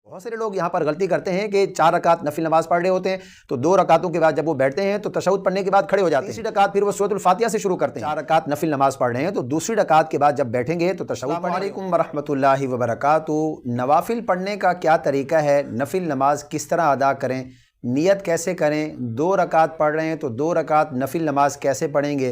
بہت سارے لوگ یہاں پر غلطی کرتے ہیں کہ 4 رکعت نفل نماز پڑھ رہے ہوتے ہیں تو 2 رکعتوں کے بعد جب وہ بیٹھتے ہیں تو تشہد پڑھنے کے بعد کھڑے ہو جاتے ہیں، تیسری رکعت پھر وہ سورۃ الفاتحہ سے شروع کرتے ہیں۔ 4 رکعت نفل نماز پڑھ رہے ہیں تو دوسری رکعت کے بعد جب بیٹھیں گے تو تشہد۔ السلام علیکم ورحمۃ اللہ وبرکاتہ۔ نوافل پڑھنے کا کیا طریقہ ہے؟ نفل نماز کس طرح ادا کریں؟ نیت کیسے کریں؟ 2 رکعت پڑھ رہے ہیں تو 2 رکعت نفل نماز کیسے پڑھیں گے؟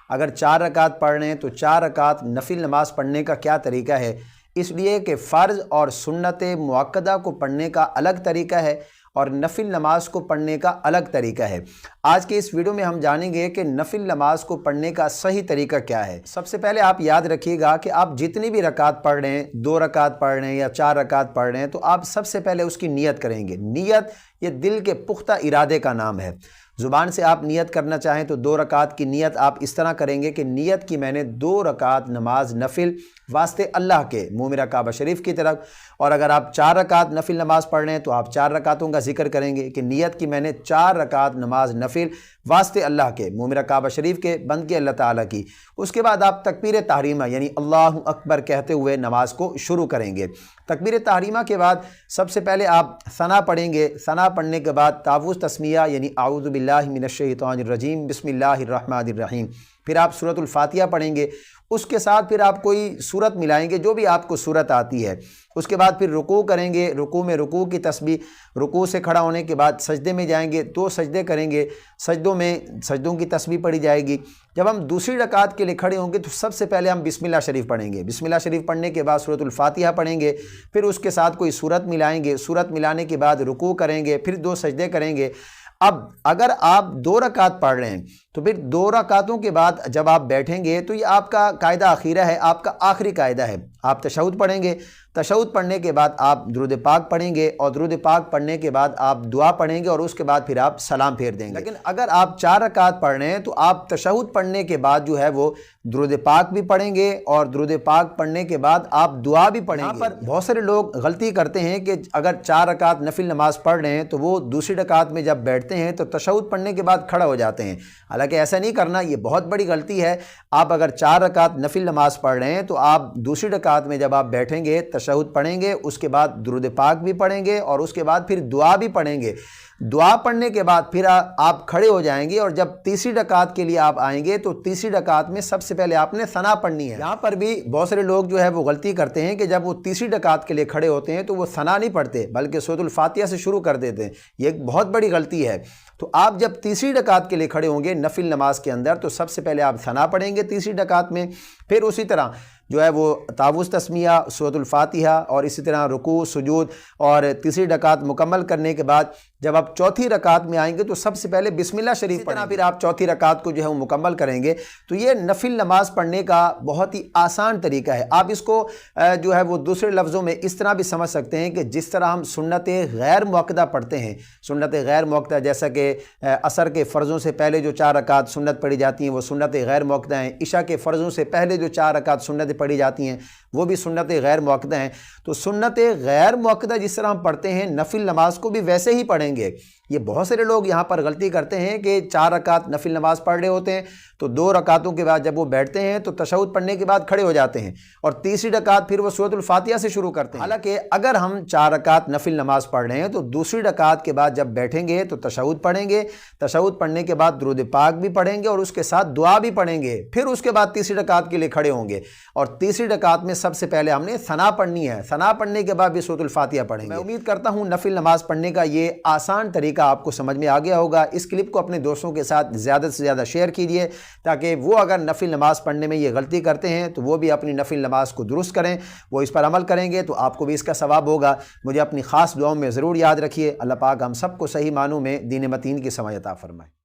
اگر 4 رکعت پڑھ رہے ہیں تو 4 رکعت نفل نماز پڑھنے کا کیا طریقہ ہے؟ اس لیے کہ فرض اور سنت مؤکدہ کو پڑھنے کا الگ طریقہ ہے اور نفل نماز کو پڑھنے کا الگ طریقہ ہے۔ آج کے اس ویڈیو میں ہم جانیں گے کہ نفل نماز کو پڑھنے کا صحیح طریقہ کیا ہے۔ سب سے پہلے آپ یاد رکھیے گا کہ آپ جتنی بھی رکعت پڑھ رہے ہیں، 2 رکعت پڑھ رہے ہیں یا 4 رکعت پڑھ رہے ہیں، تو آپ سب سے پہلے اس کی نیت کریں گے۔ نیت یہ دل کے پختہ ارادے کا نام ہے۔ زبان سے آپ نیت کرنا چاہیں تو 2 رکعت کی نیت آپ اس طرح کریں گے کہ نیت کی میں نے 2 رکعت نماز نفل واسطے اللہ کے، منہ میرا کعبہ شریف کی طرف۔ اور اگر آپ 4 رکعت نفل نماز پڑھ رہے ہیں تو آپ 4 رکعتوں کا ذکر کریں گے کہ نیت کی میں نے 4 رکعت نماز نفل واسطے اللہ کے، منہ میرا کعبہ شریف کے، بند کے اللہ تعالیٰ کی۔ اس کے بعد آپ تکبیر تحریمہ یعنی اللہ اکبر کہتے ہوئے نماز کو شروع کریں گے۔ تکبیر تحریمہ کے بعد سب سے پہلے آپ ثنا پڑھیں گے۔ ثنا پڑھنے کے بعد تعوذ تسمیہ یعنی اعوذ باللہ من الشیطان الرجیم بسم اللہ الرحمن الرحیم، پھر آپ سورۃ الفاتحہ پڑھیں گے۔ اس کے ساتھ پھر آپ کوئی سورت ملائیں گے، جو بھی آپ کو سورت آتی ہے۔ اس کے بعد پھر رکوع کریں گے، رکوع میں رکوع کی تسبیح، رکوع سے کھڑا ہونے کے بعد سجدے میں جائیں گے، 2 سجدے کریں گے، سجدوں میں سجدوں کی تسبیح پڑھی جائے گی۔ جب ہم دوسری رکعت کے لیے کھڑے ہوں گے تو سب سے پہلے ہم بسم اللہ شریف پڑھیں گے۔ بسم اللہ شریف پڑھنے کے بعد سورۃ الفاتحہ پڑھیں گے، پھر اس کے ساتھ کوئی سورت ملائیں گے، سورت ملانے کے بعد رکوع کریں گے، پھر 2 سجدے کریں گے۔ اب اگر آپ 2 رکعت پڑھ رہے ہیں تو پھر 2 رکعتوں کے بعد جب آپ بیٹھیں گے تو یہ آپ کا قاعدہ اخیرہ ہے، آپ کا آخری قاعدہ ہے۔ آپ تشہد پڑھیں گے، تشہد پڑھنے کے بعد آپ درود پاک پڑھیں گے اور درود پاک پڑھنے کے بعد آپ دعا پڑھیں گے اور اس کے بعد پھر آپ سلام پھیر دیں گے۔ لیکن اگر آپ 4 رکعت پڑھ رہے ہیں تو آپ تشہد پڑھنے کے بعد جو ہے وہ درود پاک بھی پڑھیں گے اور درود پاک پڑھنے کے بعد آپ دعا بھی پڑھیں گے۔ یہاں پر بہت سارے لوگ غلطی کرتے ہیں کہ اگر 4 رکعت نفل نماز پڑھ رہے ہیں تو وہ دوسری رکعت میں جب بیٹھتے ہیں تو تشہد پڑھنے کے بعد کھڑا ہو جاتے ہیں۔ حالانکہ ایسا نہیں کرنا، یہ بہت بڑی غلطی ہے۔ آپ اگر 4 رکعت نفل نماز پڑھ رہے ہیں تو آپ دوسری رکعت میں جب آپ بیٹھیں گے تشہد پڑھیں گے، اس کے بعد درود پاک بھی پڑھیں گے اور اس کے بعد پھر دعا بھی پڑھیں گے۔ دعا پڑھنے کے بعد پھر آپ کھڑے ہو جائیں گے اور جب تیسری رکعت کے لیے آپ آئیں گے تو تیسری رکعت میں سب سے پہلے آپ نے ثنا پڑھنی ہے۔ یہاں پر بھی بہت سارے لوگ جو ہے وہ غلطی کرتے ہیں کہ جب وہ تیسری رکعت کے لیے کھڑے ہوتے ہیں تو وہ ثنا نہیں پڑھتے بلکہ سورۃ الفاتحہ سے شروع کر دیتے ہیں۔ یہ ایک بہت بڑی غلطی ہے۔ تو آپ جب تیسری رکعت کے لیے کھڑے ہوں گے نفل نماز کے اندر تو سب سے پہلے آپ ثنا پڑھیں گے تیسری رکعت میں، پھر اسی طرح جو ہے وہ تعوذ تسمیہ، سورۃ الفاتحہ اور اسی طرح رکوع، سجود، اور تیسری رکعت مکمل کرنے کے بعد جب آپ چوتھی رکعت میں آئیں گے تو سب سے پہلے بسم اللہ شریف پڑھیں، پھر آپ چوتھی رکعت کو جو ہے وہ مکمل کریں گے۔ تو یہ نفل نماز پڑھنے کا بہت ہی آسان طریقہ ہے۔ آپ اس کو جو ہے وہ دوسرے لفظوں میں اس طرح بھی سمجھ سکتے ہیں کہ جس طرح ہم سنت غیر مؤکدہ پڑھتے ہیں، سنت غیر مؤکدہ جیسا کہ عصر کے فرضوں سے پہلے جو 4 رکعت سنت پڑھی جاتی ہیں وہ سنت غیر مؤکدہ ہیں، عشاء کے فرضوں سے پہلے جو 4 رکعت سنت پڑھی جاتی ہیں وہ بھی سنت غیر مؤکدہ ہیں۔ تو سنت غیر مؤکدہ جس طرح ہم پڑھتے ہیں نفل نماز کو بھی ویسے ہی پڑھیں گے۔ یہ بہت سارے لوگ یہاں پر غلطی کرتے ہیں کہ 4 رکعت نفل نماز پڑھ رہے ہوتے ہیں تو 2 رکعتوں کے بعد جب وہ بیٹھتے ہیں تو تشہد پڑھنے کے بعد کھڑے ہو جاتے ہیں اور تیسری رکعت پھر وہ سورۃ الفاتحہ سے شروع کرتے ہیں۔ حالانکہ اگر ہم 4 رکعت نفل نماز پڑھ رہے ہیں تو دوسری رکعت کے بعد جب بیٹھیں گے تو تشہد پڑھیں گے، تشہد پڑھنے کے بعد درود پاک بھی پڑھیں گے اور اس کے ساتھ دعا بھی پڑھیں گے، پھر اس کے بعد تیسری رکعت کے لیے کھڑے ہوں گے اور تیسری رکعت میں سب سے پہلے ہم نے ثنا پڑھنی ہے۔ ثنا پڑھنے کے بعد بھی سورۃ الفاتحہ پڑھیں گے۔ میں امید کرتا ہوں نفل نماز پڑھنے کا یہ آسان طریقہ آپ کو سمجھ میں آ گیا ہوگا۔ اس کلپ کو اپنے دوستوں کے ساتھ زیادہ سے زیادہ شیئر کیجئے تاکہ وہ اگر نفل نماز پڑھنے میں یہ غلطی کرتے ہیں تو وہ بھی اپنی نفل نماز کو درست کریں، وہ اس پر عمل کریں گے تو آپ کو بھی اس کا ثواب ہوگا۔ مجھے اپنی خاص دعاؤں میں ضرور یاد رکھیے۔ اللہ پاک ہم سب کو صحیح معنوں میں دین متین کی سمجھ عطا فرمائے۔